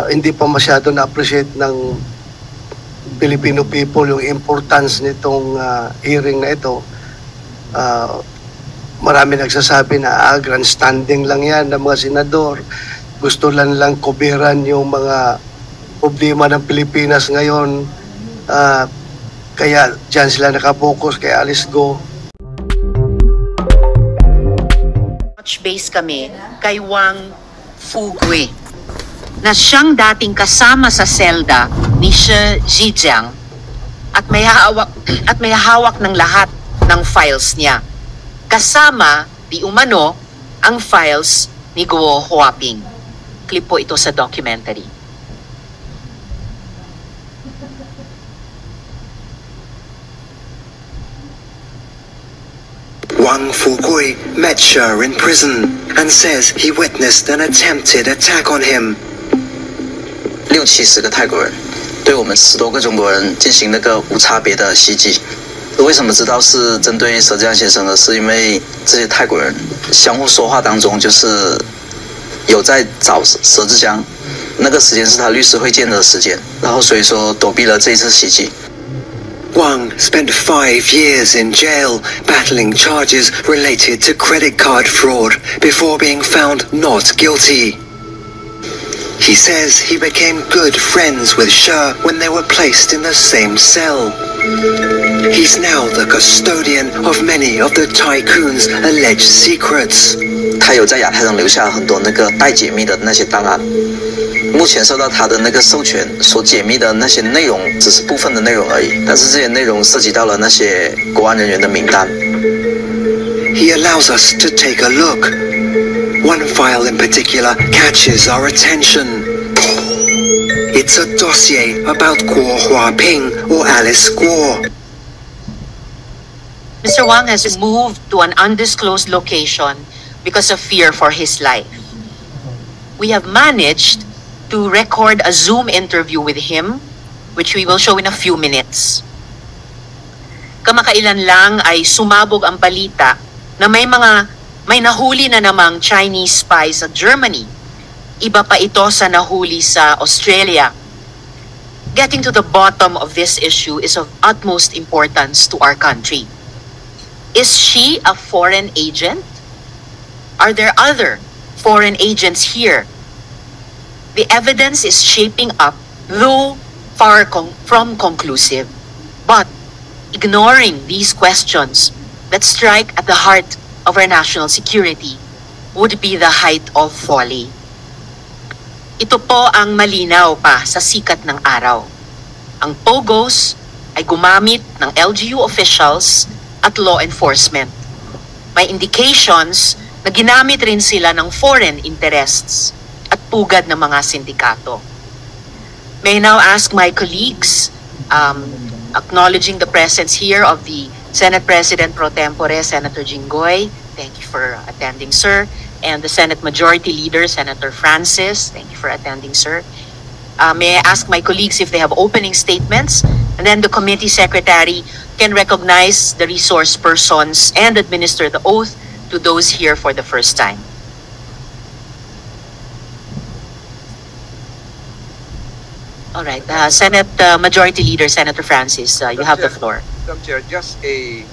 hindi pa masyado na-appreciate ng Filipino people yung importance nitong hearing na ito. Marami nagsasabi na grandstanding lang yan ng mga senador. Gusto lang kubiran yung mga problema ng Pilipinas ngayon. Kaya dyan sila nakapokus, kaya alis go. Touch base kami kay Wang Fugui na siyang dating kasama sa selda ni Shi Zhejiang at may hawak ng lahat ng files niya. Kasama, di umano, ang files ni Guo Huaping. Clip po ito sa documentary. Wang Fugui met Shi in prison and says he witnessed an attempted attack on him. 60-70个泰国人对我们10多个中国人进行那个无差别的袭击。为什么知道是针对佘志江先生呢？是因为这些泰国人相互说话当中就是有在找佘志江，那个时间是他律师会见的时间，然后所以说躲避了这一次袭击。 Wang spent 5 years in jail battling charges related to credit card fraud before being found not guilty. He says he became good friends with Shi when they were placed in the same cell. He's now the custodian of many of the tycoon's alleged secrets. 他有在亚太上留下很多那个待解密的那些档案，目前受到他的那个授权所解密的那些内容只是部分的内容而已，但是这些内容涉及到了那些国安人员的名单。He allows us to take a look. One file in particular catches our attention. It's a dossier about Guo Huaping or Alice Guo. Mr. Wang has moved to an undisclosed location because of fear for his life. We have managed to record a Zoom interview with him, which we will show in a few minutes. Kamakailan lang ay sumabog ang balita na may nahuli na namang Chinese spy sa Germany. Iba pa ito sa nahuli sa Australia. Getting to the bottom of this issue is of utmost importance to our country. Is she a foreign agent? Are there other foreign agents here? The evidence is shaping up, though far from conclusive. But ignoring these questions that strike at the heart of our national security would be the height of folly. Ito po ang malinaw pa sa sikat ng araw. Ang POGOs ay gumamit ng LGU officials at law enforcement. May indications na ginamit rin sila ng foreign interests at pugad ng mga sindikato. May I now ask my colleagues, acknowledging the presence here of the Senate President Pro Tempore, Senator Jinggoy. Thank you for attending, sir. And the Senate Majority Leader, Senator Francis. Thank you for attending, sir. May I ask my colleagues if they have opening statements, and then the committee secretary can recognize the resource persons and administer the oath to those here for the first time. All right, Senate Majority Leader, Senator Francis, you have the floor. Madam Chair, just a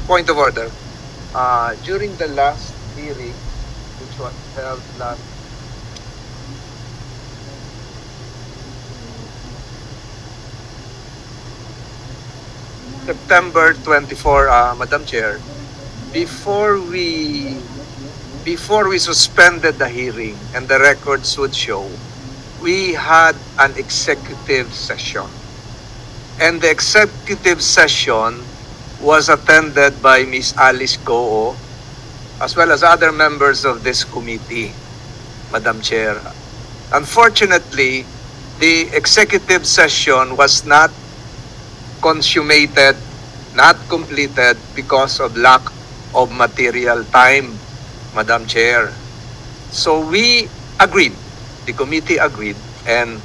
point of order. During the last hearing, which was held last September 24, Madam Chair, before we suspended the hearing and the records would show, we had an executive session. And the executive session was attended by Ms. Alice Goo, as well as other members of this committee, Madam Chair. Unfortunately, the executive session was not consummated, not completed because of lack of material time, Madam Chair. So we agreed, the committee agreed, and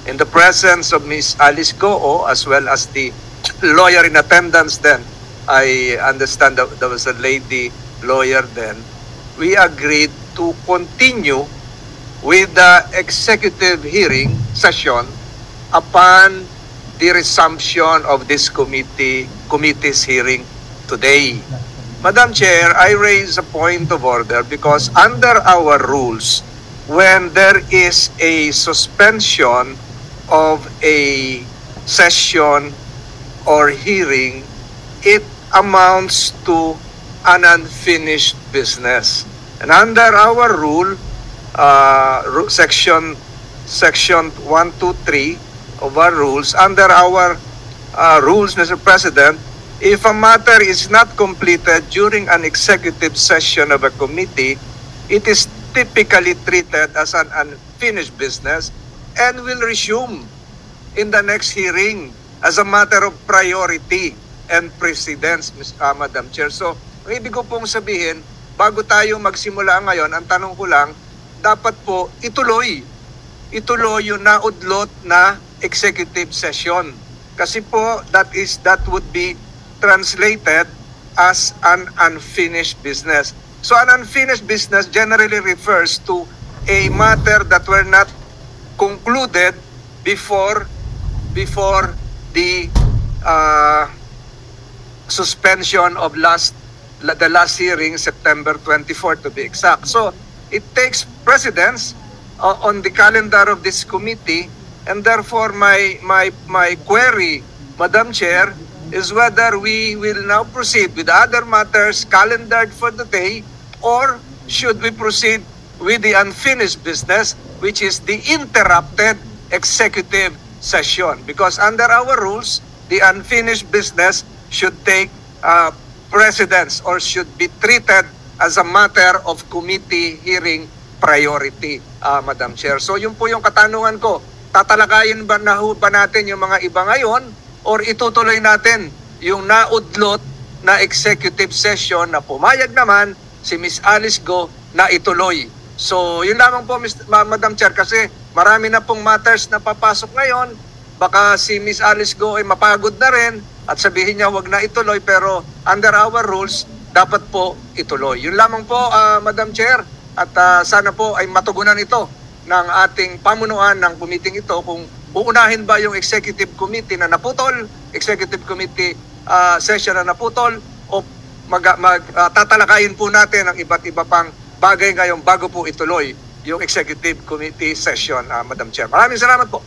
in the presence of Ms. Alice Goo, as well as the lawyer in attendance then, I understand that there was a lady lawyer then, we agreed to continue with the executive hearing session upon the resumption of this committee's hearing today. Madam Chair, I raise a point of order because under our rules, when there is a suspension of a session or hearing, it amounts to an unfinished business. And under our rule, section 123 of our rules, under our rules, Mr. President, if a matter is not completed during an executive session of a committee, it is typically treated as an unfinished business and will resume in the next hearing as a matter of priority and precedence, Madam Chair. So, ang ibig ko pong sabihin, bago tayo magsimula ngayon, ang tanong ko lang, dapat po ituloy yung naudlot na executive session. Kasi po, that would be translated as an unfinished business. So an unfinished business generally refers to a matter that were not concluded before the suspension of the last hearing, September 24 to be exact. So it takes precedence on the calendar of this committee, and therefore my query, Madam Chair, is whether we will now proceed with other matters calendared for the day, or should we proceed with the unfinished business, which is the interrupted executive session? Because under our rules, the unfinished business should take precedence or should be treated as a matter of committee hearing priority, Madam Chair. So yun po yung katanungan ko. Tatalakayin ba natin yung mga iba ngayon, or itutuloy natin yung naudlot na executive session na pumayag naman si Ms. Alice Go na ituloy? So, yun lamang po, Madam Chair, kasi marami na pong matters na papasok ngayon. Baka si Ms. Alice Go ay mapagod na rin at sabihin niya wag na ituloy, pero under our rules, dapat po ituloy. Yun lamang po, Madam Chair, at sana po ay matugunan ito ng ating pamunuan ng committee ito kung uunahin ba yung executive committee na naputol, executive committee session na naputol, o tatalakayin po natin ang iba't iba pang bagay ngayon bago po ituloy yung executive committee session, Madam Chair. Maraming salamat po.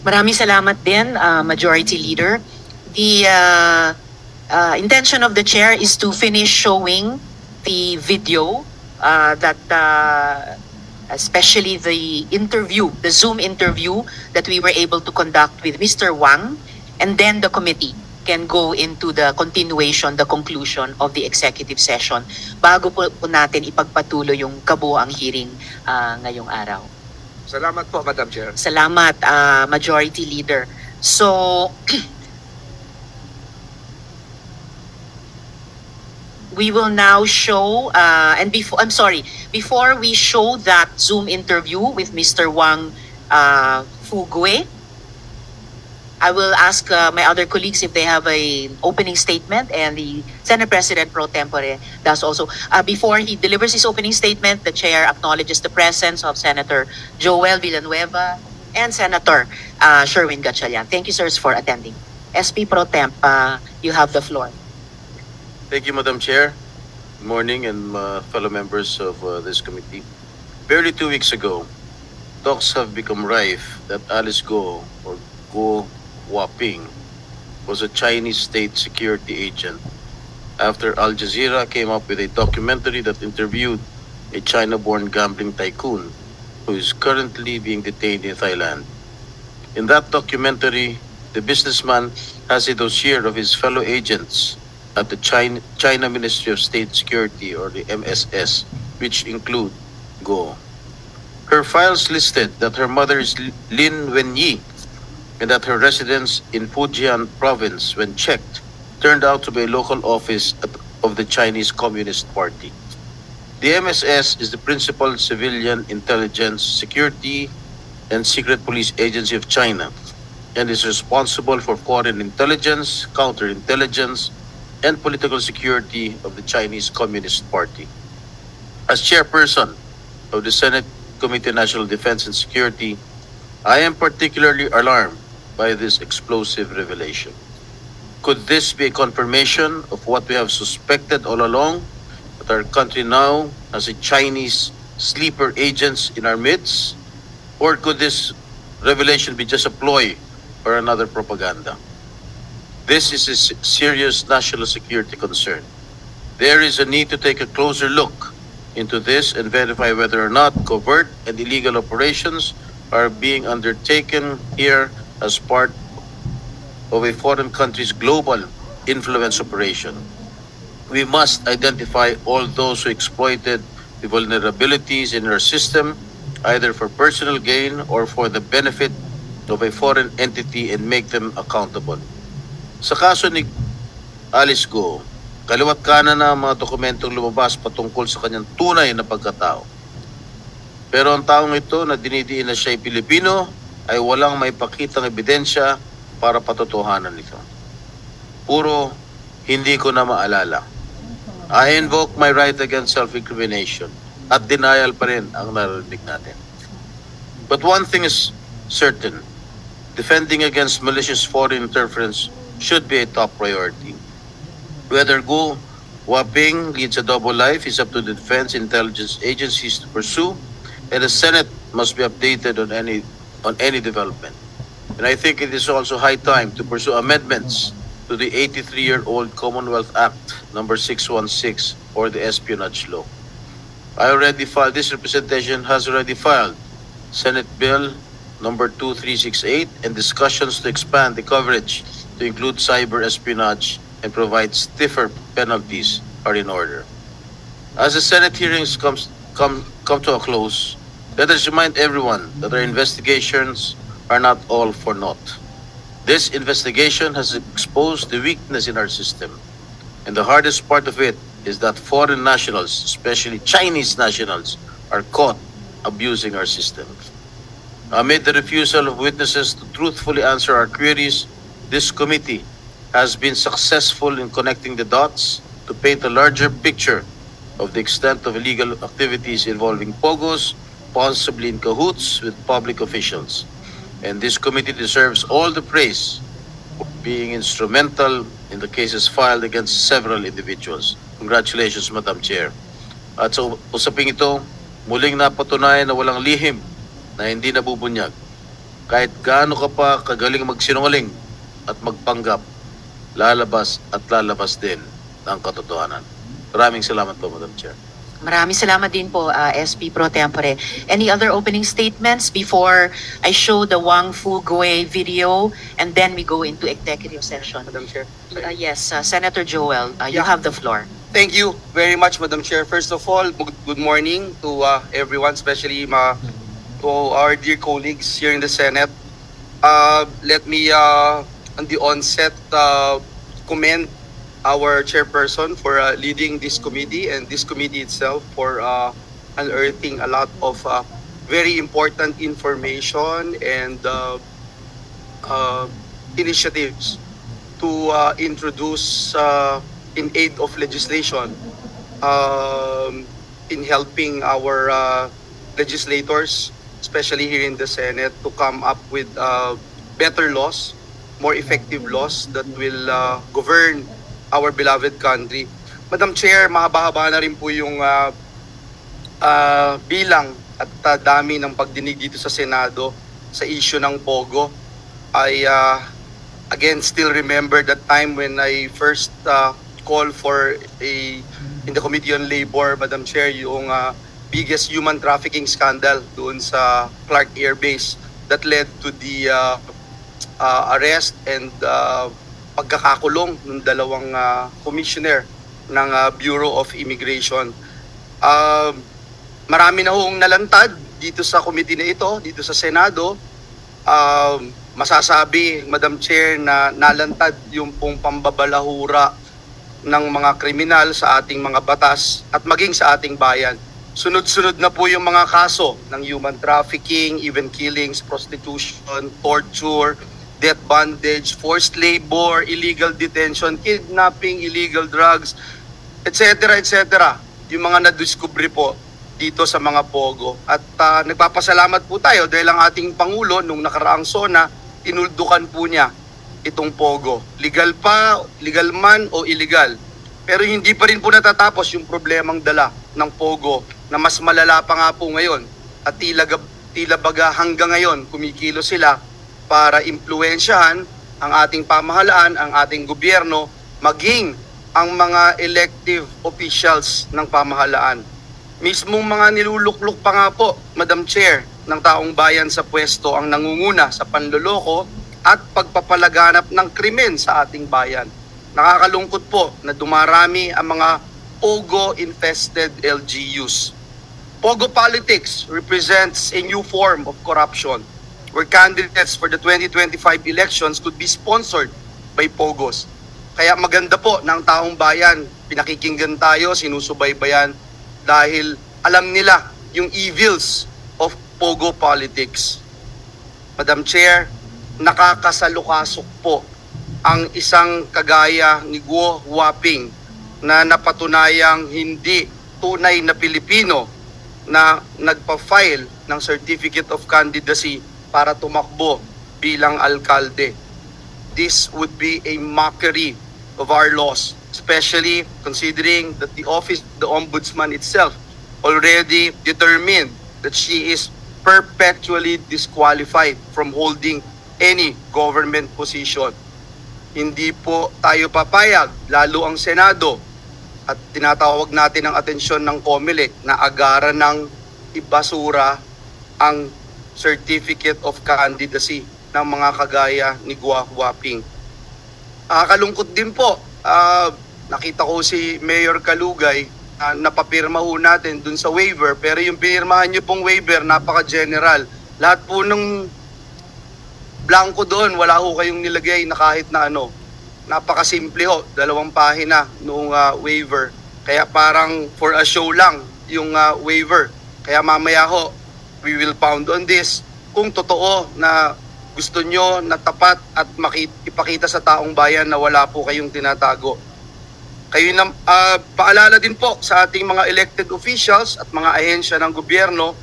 Maraming salamat din, Majority Leader. The intention of the Chair is to finish showing the video that especially the interview, the Zoom interview that we were able to conduct with Mr. Wang, and then the committee can go into the continuation, the conclusion of the executive session bago po natin ipagpatuloy yung kabuuang hearing ngayong araw. Salamat po, Madam Chair. Salamat, Majority Leader. So, we will now show, before we show that Zoom interview with Mr. Wang Fugue, I will ask my other colleagues if they have an opening statement, and the Senate President Pro Tempore does also. Before he delivers his opening statement, the Chair acknowledges the presence of Senator Joel Villanueva and Senator Sherwin Gatchalian. Thank you, sirs, for attending. SP Pro Temp, you have the floor. Thank you, Madam Chair. Good morning, and fellow members of this committee. Barely 2 weeks ago, talks have become rife that Alice Go, or Go Huaping, was a Chinese state security agent after Al Jazeera came up with a documentary that interviewed a China-born gambling tycoon who is currently being detained in Thailand. In that documentary, the businessman has a dossier of his fellow agents at the China Ministry of State Security, or the MSS, which include Go. Her files listed that her mother is Lin Wenyi, and that her residence in Fujian province, when checked, turned out to be a local office of the Chinese Communist Party. The MSS is the principal civilian intelligence, security, and secret police agency of China, and is responsible for foreign intelligence, counterintelligence, and political security of the Chinese Communist Party. As chairperson of the Senate Committee on National Defense and Security, I am particularly alarmed by this explosive revelation. Could this be a confirmation of what we have suspected all along, that our country now has a Chinese sleeper agents in our midst? Or could this revelation be just a ploy or another propaganda? This is a serious national security concern. There is a need to take a closer look into this and verify whether or not covert and illegal operations are being undertaken here as part of a foreign country's global influence operation. We must identify all those who exploited the vulnerabilities in our system, either for personal gain or for the benefit of a foreign entity, and make them accountable. Sa kaso ni Alice Go, kaliwat kanan na mga dokumentong lumabas patungkol sa kanyang tunay na pagkatao. Pero ang taong ito na dinidiin na siya ay Pilipino ay walang may pakitang ebidensya para patotohanan nito. Puro hindi ko na maalala. I invoke my right against self-incrimination at denial pa rin ang narinig natin. But one thing is certain, defending against malicious foreign interference should be a top priority. Whether Go Huaping leads a double life is up to the defense intelligence agencies to pursue, and the Senate must be updated on any development. And I think it is also high time to pursue amendments to the 83-year-old Commonwealth Act number 616 or the espionage law. This representation has already filed Senate Bill number 2368, and discussions to expand the coverage to include cyber espionage and provide stiffer penalties are in order. As the Senate hearings come to a close, let us remind everyone that our investigations are not all for naught. This investigation has exposed the weakness in our system, and the hardest part of it is that foreign nationals, especially Chinese nationals, are caught abusing our system. Amid the refusal of witnesses to truthfully answer our queries, this committee has been successful in connecting the dots to paint a larger picture of the extent of illegal activities involving POGOs, possibly in cahoots with public officials. And this committee deserves all the praise for being instrumental in the cases filed against several individuals. Congratulations, Madam Chair. At sa usaping ito, muling napatunayan na walang lihim na hindi nabubunyag. Kahit gaano ka pa kagaling magsinungaling at magpanggap, lalabas at lalabas din ang katotohanan. Maraming salamat po, Madam Chair. Maraming salamat din po, SP Pro Tempore. Any other opening statements before I show the Wang Fu Gui video and then we go into executive session? Madam Chair. Yes, Senator Joel, you have the floor. Thank you very much, Madam Chair. First of all, good morning to everyone, especially to our dear colleagues here in the Senate. Let me, on the onset, commend our chairperson for leading this committee, and this committee itself for unearthing a lot of very important information and initiatives to introduce in aid of legislation in helping our legislators, especially here in the Senate, to come up with better laws, more effective laws that will govern our beloved country. Madam Chair, mahaba-haba na rin po yung bilang at dami ng pagdinig dito sa Senado sa issue ng POGO. I again still remember that time when I first called for in the Committee on Labor, Madam Chair, yung biggest human trafficking scandal doon sa Clark Air Base that led to the arrest and pagkakakulong ng dalawang commissioner ng Bureau of Immigration. Marami na hong nalantad dito sa committee na ito, dito sa Senado. Masasabi, Madam Chair, na nalantad yung pong pambabalahura ng mga kriminal sa ating mga batas at maging sa ating bayan. Sunod-sunod na po yung mga kaso ng human trafficking, even killings, prostitution, torture, death bondage, forced labor, illegal detention, kidnapping, illegal drugs, etc. etc. Yung mga nadiskubre po dito sa mga pogo. At nagpapasalamat po tayo dahil ang ating Pangulo nung nakaraang SONA, tinuldukan po niya itong pogo. Legal man o illegal. Pero hindi pa rin po natatapos yung problemang dala ng pogo na mas malala pa nga po ngayon. At tila baga hanggang ngayon kumikilo sila para impluwensyahan ang ating pamahalaan, ang ating gobyerno, maging ang mga elective officials ng pamahalaan. Mismong mga niluluklok pa nga po, Madam Chair, ng taong bayan sa pwesto ang nangunguna sa panloloko at pagpapalaganap ng krimen sa ating bayan. Nakakalungkot po na dumarami ang mga pogo-infested LGUs. Pogo politics represents a new form of corruption where candidates for the 2025 elections could be sponsored by pogos. Kaya maganda po ng taong bayan, pinakikinggan tayo, sinusubaybayan dahil alam nila yung evils of pogo politics. Madam Chair, nakakasalukasok po ang isang kagaya ni Guo Huaping na napatunayang hindi tunay na Pilipino na nagpa-file ng Certificate of Candidacy para tumakbo bilang alkalde. This would be a mockery of our laws, especially considering that the Ombudsman itself already determined that she is perpetually disqualified from holding any government position. Hindi po tayo papayag, lalo ang Senado, at tinatawag natin ang atensyon ng COMELEC na agaran ng ibasura ang Certificate of Candidacy ng mga kagaya ni Guo Huaping. Kalungkot din po, nakita ko si Mayor Kalugay, napapirma ho natin dun sa waiver, pero yung pinirmahan niyo pong waiver, napaka-general. Lahat po ng blanco doon, wala ho kayong nilagay na kahit na ano. Napakasimple ho, 2 pahina noong waiver. Kaya parang for a show lang yung waiver. Kaya mamaya ho, we will pound on this. Kung totoo na gusto nyo na tapat at ipakita sa taong bayan na wala po kayong tinatago. Kayo na, paalala din po sa ating mga elected officials at mga ahensya ng gobyerno,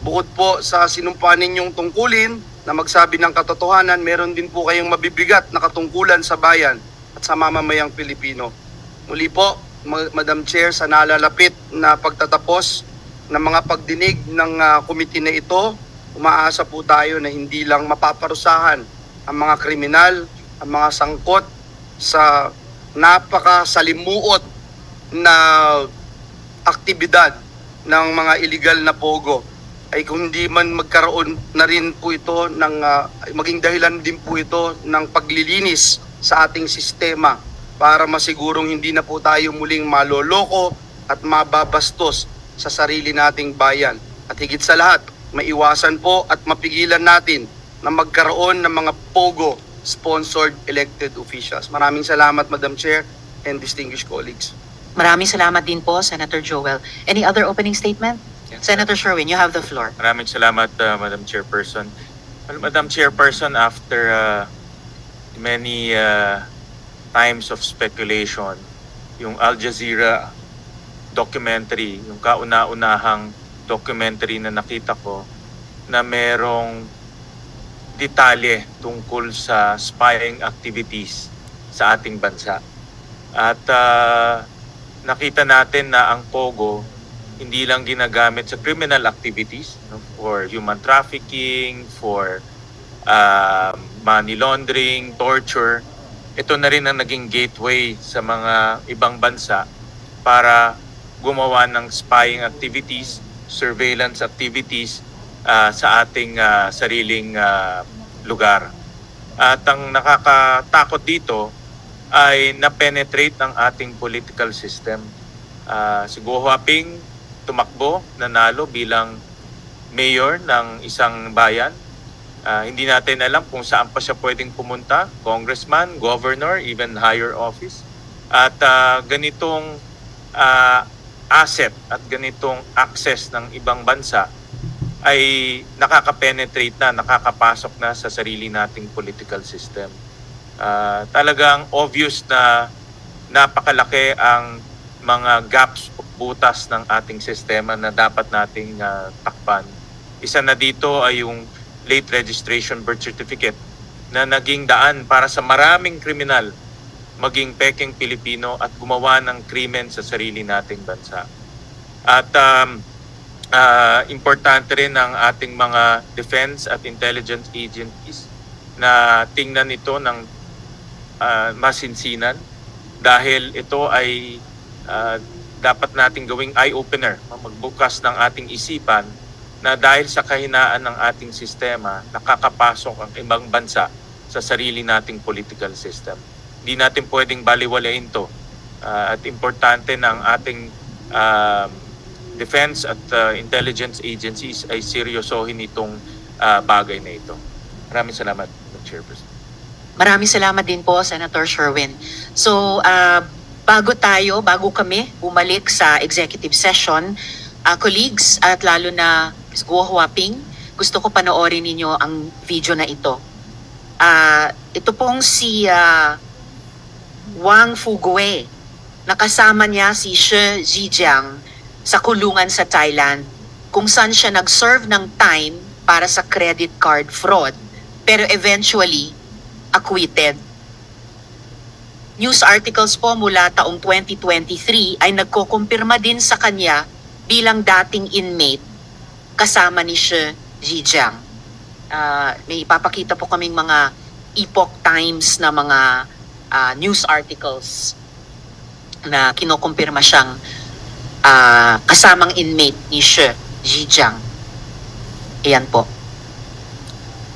bukod po sa sinumpaan ninyong tungkulin na magsabi ng katotohanan, meron din po kayong mabibigat na katungkulan sa bayan at sa mamamayang Pilipino. Muli po, Madam Chair, sa nalalapit na pagtatapos ng mga pagdinig ng komite na ito, umaasa po tayo na hindi lang mapaparusahan ang mga kriminal, ang mga sangkot sa napakasalimuot na aktibidad ng mga illegal na pogo, ay kung hindi man magkaroon na rin po ito ng maging dahilan din po ito ng paglilinis sa ating sistema para masigurong hindi na po tayo muling maloloko at mababastos sa sarili nating bayan. At higit sa lahat, maiwasan po at mapigilan natin na magkaroon ng mga pogo-sponsored elected officials. Maraming salamat, Madam Chair and distinguished colleagues. Maraming salamat din po, Senator Joel. Any other opening statement? Senator Sherwin, you have the floor. Maraming salamat, Madam Chairperson. Well, Madam Chairperson, after many times of speculation, yung Al Jazeera documentary, yung kauna-unahang documentary na nakita ko, na merong detalye tungkol sa spying activities sa ating bansa. At nakita natin na ang pogo hindi lang ginagamit sa criminal activities, no, for human trafficking, for money laundering, torture. Ito na rin ang naging gateway sa mga ibang bansa para gumawa ng spying activities, surveillance activities sa ating sariling lugar. At ang nakakatakot dito ay na-penetrate ng ating political system. Si Guo Huaping tumakbo, nanalo bilang mayor ng isang bayan. Hindi natin alam kung saan pa siya pwedeng pumunta, congressman, governor, even higher office. At ganitong asset at ganitong access ng ibang bansa ay nakaka-penetrate na, nakakapasok na sa sarili nating political system. Talagang obvious na napakalaki ang mga gaps of butas ng ating sistema na dapat nating takpan. Isa na dito ay yung late registration birth certificate na naging daan para sa maraming kriminal maging pekeng Pilipino at gumawa ng krimen sa sarili nating bansa. At importante rin ang ating mga defense at intelligence agencies na tingnan ito ng masinsinan dahil ito ay dapat nating gawing eye-opener, magbukas ng ating isipan na dahil sa kahinaan ng ating sistema, nakakapasok ang ibang bansa sa sarili nating political system. Hindi natin pwedeng baliwalain ito at importante ng ating defense at intelligence agencies ay seryosohin itong bagay na ito. Maraming salamat, Mr. Chairperson. Maraming salamat din po, Senator Sherwin. So, bago kami bumalik sa executive session, colleagues at lalo na Ms. Guo Huaping, gusto ko panoorin ninyo ang video na ito. Ito pong si Wang Fugue, nakasama niya si Shi Zhejiang sa kulungan sa Thailand kung saan siya nag-serve ng time para sa credit card fraud pero eventually acquitted. News articles po mula taong 2023 ay nagkukumpirma din sa kanya bilang dating inmate kasama ni Shi Zhejiang. May ipapakita po kaming mga Epoch Times na mga news articles na kinukumpirma siyang kasamang inmate ni Shi Zhejiang. Ayan po.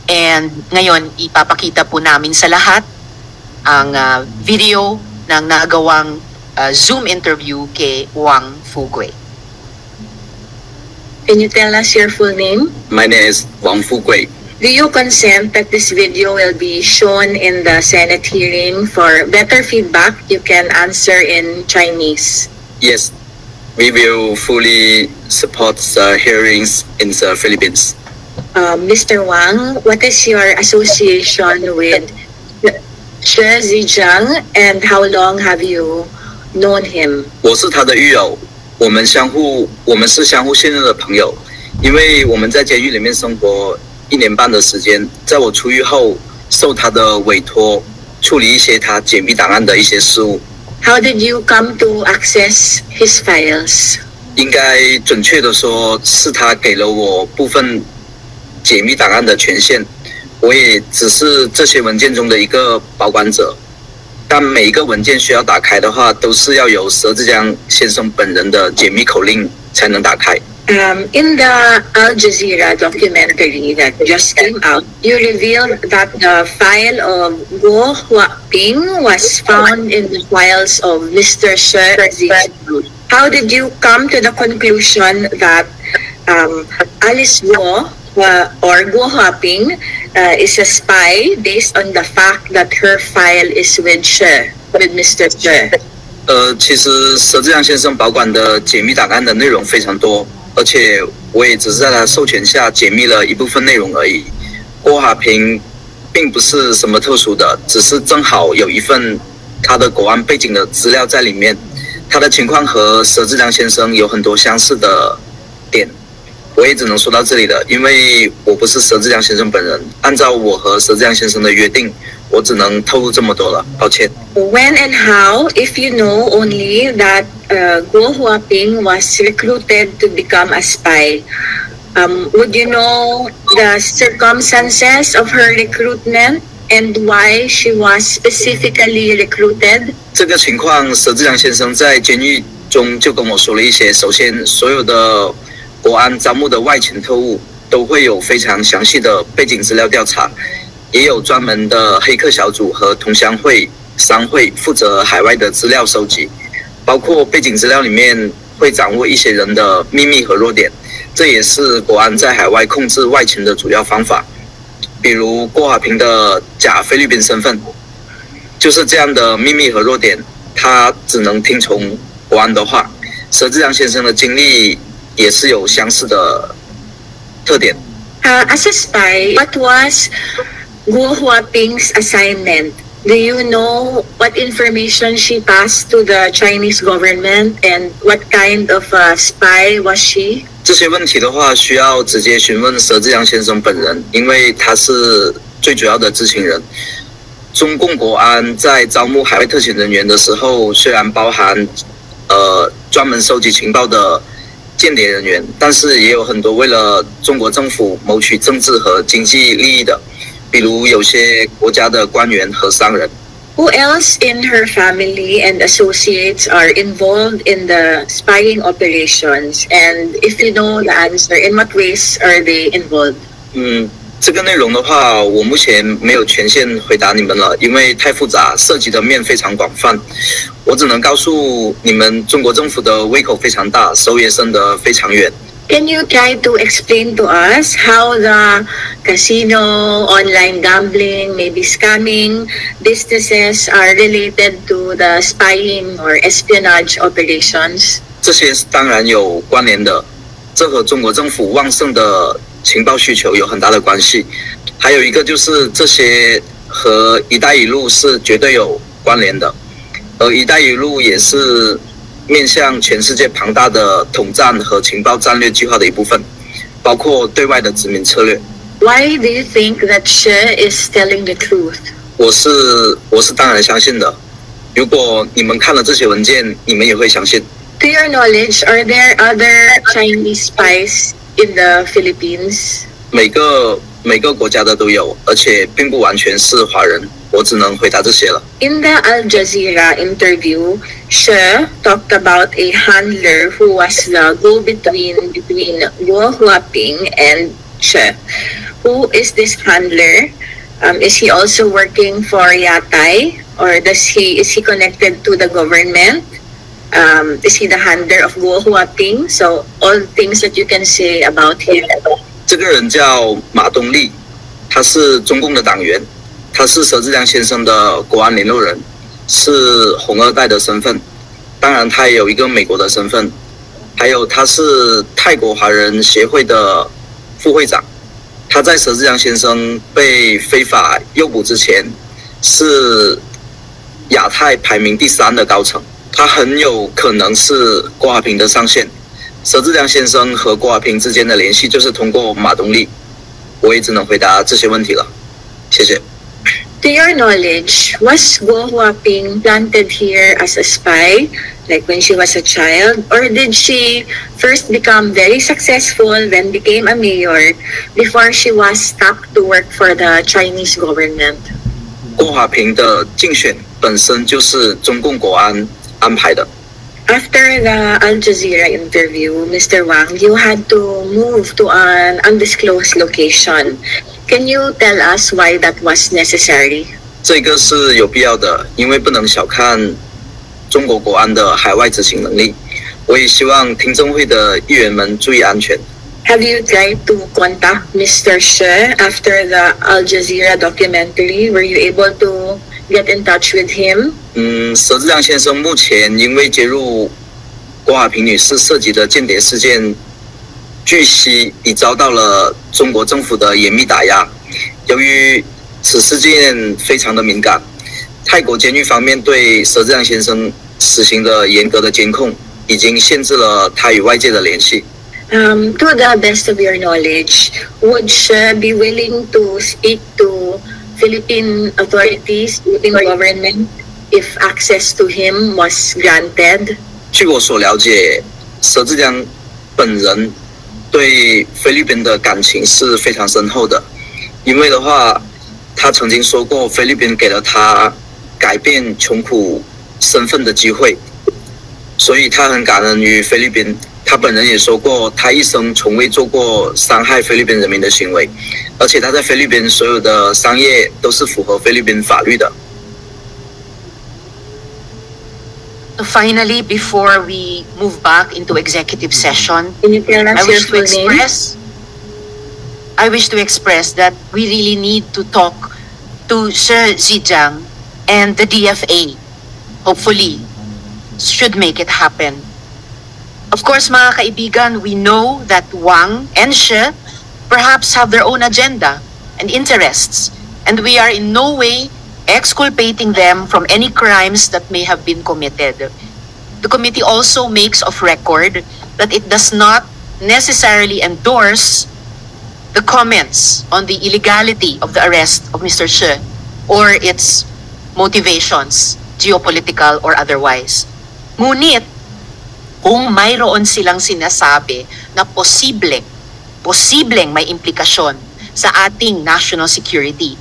And ngayon, ipapakita po namin sa lahat ang video ng nagawang Zoom interview kay Wang Fugue. Can you tell us your full name? My name is Wang Fugue. Do you consent that this video will be shown in the Senate hearing? For better feedback, you can answer in Chinese. Yes, we will fully support the hearings in the Philippines. Mr. Wang, what is your association with Shi Zhejiang and how long have you known him? 我是他的狱友，我们是相互信任的朋友，因为我们在监狱里面生活1年半的时间，在我出狱后，受他的委托处理一些他解密档案的一些事务。How did you come to access his files? 应该准确的说，是他给了我部分解密档案的权限，我也只是这些文件中的一个保管者。但每一个文件需要打开的话，都是要由佘志江先生本人的解密口令才能打开。In the Al Jazeera documentary that just came out, you revealed that the file of Guo Huaping was found in the files of Mr. Shi Zhejiang. How did you come to the conclusion that Alice Guo or Guo Huaping is a spy based on the fact that her file is with Mr. Shi? 其实佘志江先生保管的解密档案的内容非常多，而且我也只是在他授权下解密了一部分内容而已。郭华平并不是什么特殊的，只是正好有一份他的国安背景的资料在里面，他的情况和佘志江先生有很多相似的点。我也只能说到这里了，因为我不是佘志江先生本人，按照我和佘志江先生的约定，我只能透露这么多了，抱歉。When and how, if you know only that Guo Huaping was recruited to become a spy, would you know the circumstances of her recruitment and why she was specifically recruited? 这个情况，佘志江先生在监狱中就跟我说了一些。首先，所有的国安招募的外勤特务都会有非常详细的背景资料调查，也有专门的黑客小组和同乡会、商会负责海外的资料收集，包括背景资料里面会掌握一些人的秘密和弱点，这也是国安在海外控制外勤的主要方法。比如郭华平的假菲律宾身份，就是这样的秘密和弱点，他只能听从国安的话。佘志江先生的经历也是有相似的特点。As a spy, what was Guo Huaping's assignment Do you know what information she passed to the Chinese government and what kind of a spy was she? 这些问题的话，需要直接询问佘志阳先生本人，因为他是最主要的知情人。中共国安在招募海外特遣人员的时候，虽然包含专门收集情报的间谍人员，但是也有很多为了中国政府谋取政治和经济利益的，比如有些国家的官员和商人。Who else in her family and associates are involved in the spying operations? And if you know the answer, in what ways are they involved? 这个内容的话，我目前没有权限回答你们了，因为太复杂，涉及的面非常广泛。我只能告诉你们，中国政府的胃口非常大，手也伸得非常远。Can you try to explain to us how the casino, online gambling, maybe scamming businesses are related to the spying or espionage operations? 这些当然有关联的，这和中国政府旺盛的情报需求有很大的关系。还有一个就是这些和“一带一路”是绝对有关联的，而“一带一路”也是面向全世界庞大的统战和情报战略计划的一部分，包括对外的殖民策略。Why do you think that she is telling the truth? 我是当然相信的。如果你们看了这些文件，你们也会相信。To your knowledge, are there other Chinese spies in the Philippines? 每个国家的都有，而且并不完全是华人。我只能回答这些了。In the Al Jazeera interview, she talked about a handler who was the go-between between Guo Huaping and she. Who is this handler? Is he also working for Yatay, or is he connected to the government? Is he the handler of Guo Huaping? So all things that you can say about him. 这个人叫马东立，他是中共的党员。他是佘志良先生的国安联络人，是红二代的身份，当然他也有一个美国的身份，还有他是泰国华人协会的副会长。他在佘志良先生被非法诱捕之前，是亚太排名第3的高层，他很有可能是郭华平的上线。佘志良先生和郭华平之间的联系就是通过马东立。我也只能回答这些问题了，谢谢。To your knowledge, was Guo Huaping planted here as a spy, like when she was a child, or did she first become very successful, then became a mayor, before she was stuck to work for the Chinese government? 郭华平的竞选本身就是中共国安安排的。After the Al Jazeera interview, Mr. Wang, you had to move to an undisclosed location. Can you tell us why that was necessary? 这个是有必要的，因为不能小看中国国安的海外执行能力。我也希望听证会的议员们注意安全。Have you tried to contact Mr. She after the Al Jazeera documentary? Were you able to get in touch with him? 佘志良先生目前因为揭露郭华平女士涉及的间谍事件，据悉已遭到了中国政府的严密打压。由于此事件非常的敏感，泰国监狱方面对佘志良先生实行的严格的监控，已经限制了他与外界的联系。To the best of your knowledge, would she be willing to speak to Philippine authorities, Philippine government, if access to him was granted? 据我所了解，佘志良本人对菲律宾的感情是非常深厚的，因为的话，他曾经说过菲律宾给了他改变穷苦身份的机会，所以他很感恩于菲律宾。他本人也说过，他一生从未做过伤害菲律宾人民的行为，而且他在菲律宾所有的商业都是符合菲律宾法律的。Finally, before we move back into executive session, Can you tell us your full name? I wish to express that we really need to talk to Sir Zhejiang and the DFA. Hopefully, should make it happen. Of course, mga kaibigan, we know that Wang and She perhaps have their own agenda and interests, and we are in no way exculpating them from any crimes that may have been committed. The committee also makes of record that it does not necessarily endorse the comments on the illegality of the arrest of Mr. She or its motivations, geopolitical or otherwise. Ngunit, kung mayroon silang sinasabi na posibleng may implikasyon sa ating national security,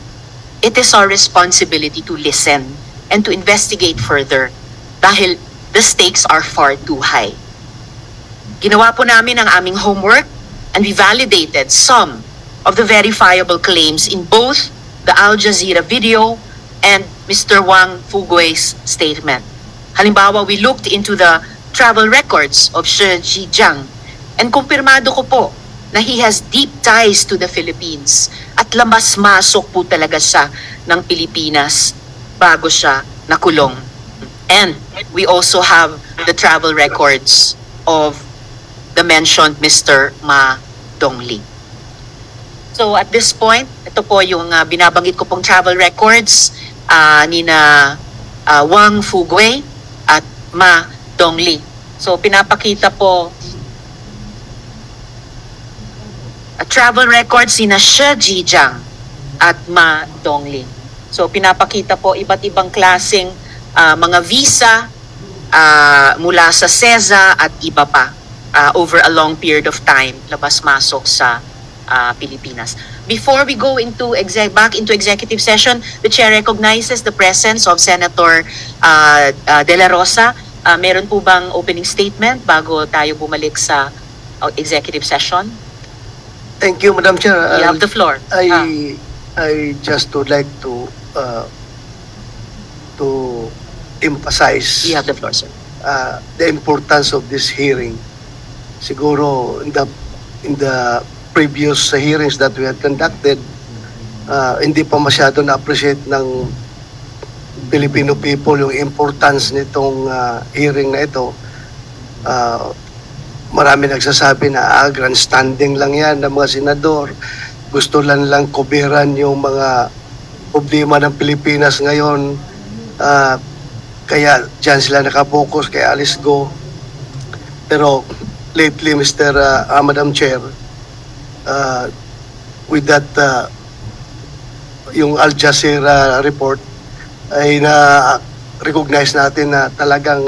it is our responsibility to listen and to investigate further dahil the stakes are far too high. Ginawa po namin ang aming homework and we validated some of the verifiable claims in both the Al Jazeera video and Mr. Wang Fugui's statement. Halimbawa, we looked into the travel records of Shi Zhijiang and kumpirmado ko po na he has deep ties to the Philippines at labas-masok po talaga siya ng Pilipinas bago siya nakulong. And we also have the travel records of the mentioned Mr. Ma Dongli. So at this point, ito po yung binabanggit ko pong travel records ni na Wang Fugui at Ma Dongli. So pinapakita po travel records ni na Shi Zhijiang at Ma Dongli. So pinapakita po iba't ibang klaseng mga visa mula sa SEZA at iba pa over a long period of time labas-masok sa Pilipinas. Before we go into back into executive session, the chair recognizes the presence of Senator De La Rosa. Meron po bang opening statement bago tayo bumalik sa executive session? Thank you, Madam Chair. You have the floor. I just would like to emphasize You have the floor, sir. the importance of this hearing. Siguro in the previous hearings that we had conducted, hindi pa masyado na-appreciate ng Filipino people yung importance nitong hearing na ito. Marami nagsasabi na grandstanding lang yan ng mga senador. Gusto lang kubiran yung mga problema ng Pilipinas ngayon. Kaya dyan sila nakapokus kay Alice Go. Pero lately, Madam Chair, with that yung Al Jazeera report ay na-recognize natin na talagang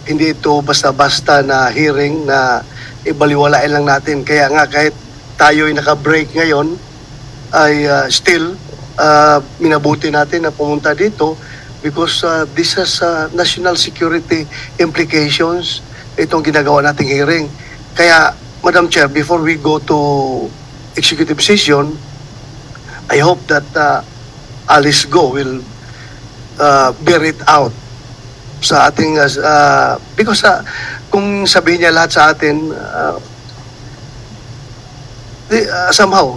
hindi ito basta-basta na hearing na ibaliwalain lang natin. Kaya nga kahit tayo ay naka-break ngayon ay still minabuti natin na pumunta dito because this has national security implications itong ginagawa nating hearing. Kaya Madam Chair, before we go to executive session, I hope that Alice Go will bear it out sa ating because kung sabihin niya lahat sa atin somehow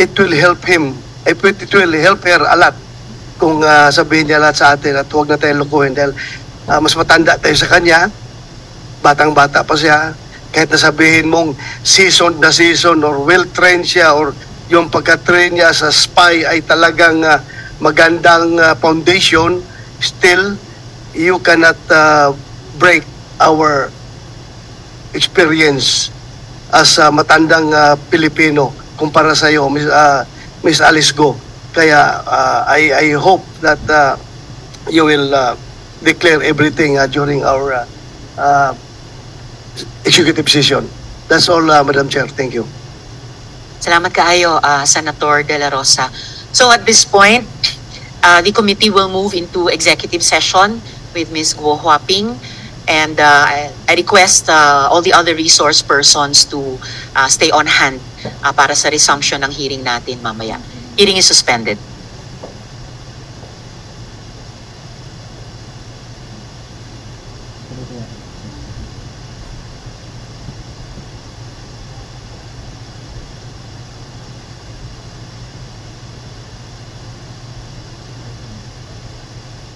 it will help him, it will help her a lot kung sabihin niya lahat sa atin at huwag na tayo lukuhin dahil mas matanda tayo sa kanya, batang-bata pa siya. Kahit nasabihin mong seasoned na season or well-trained siya or yung pagka-train niya sa spy ay talagang magandang foundation, still you cannot break our experience as matandang Pilipino kumpara sa iyo, Miss Alice Go. Kaya I hope that you will declare everything during our executive session. That's all, Madam Chair. Thank you. Salamat kaayo, Senator De La Rosa. So at this point, the committee will move into executive session with Ms. Guo Huaping, and I request all the other resource persons to stay on hand para sa resumption ng hearing natin mamaya. Hearing is suspended.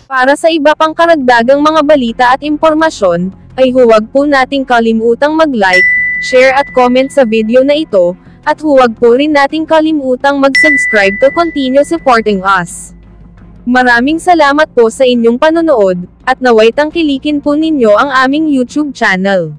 Para sa iba pang karagdagang mga balita at impormasyon, ay huwag po nating kalimutang mag-like, share at comment sa video na ito, at huwag po rin nating kalimutang mag-subscribe to continue supporting us. Maraming salamat po sa inyong panonood, at naway tangkilikin po ninyo ang aming YouTube channel.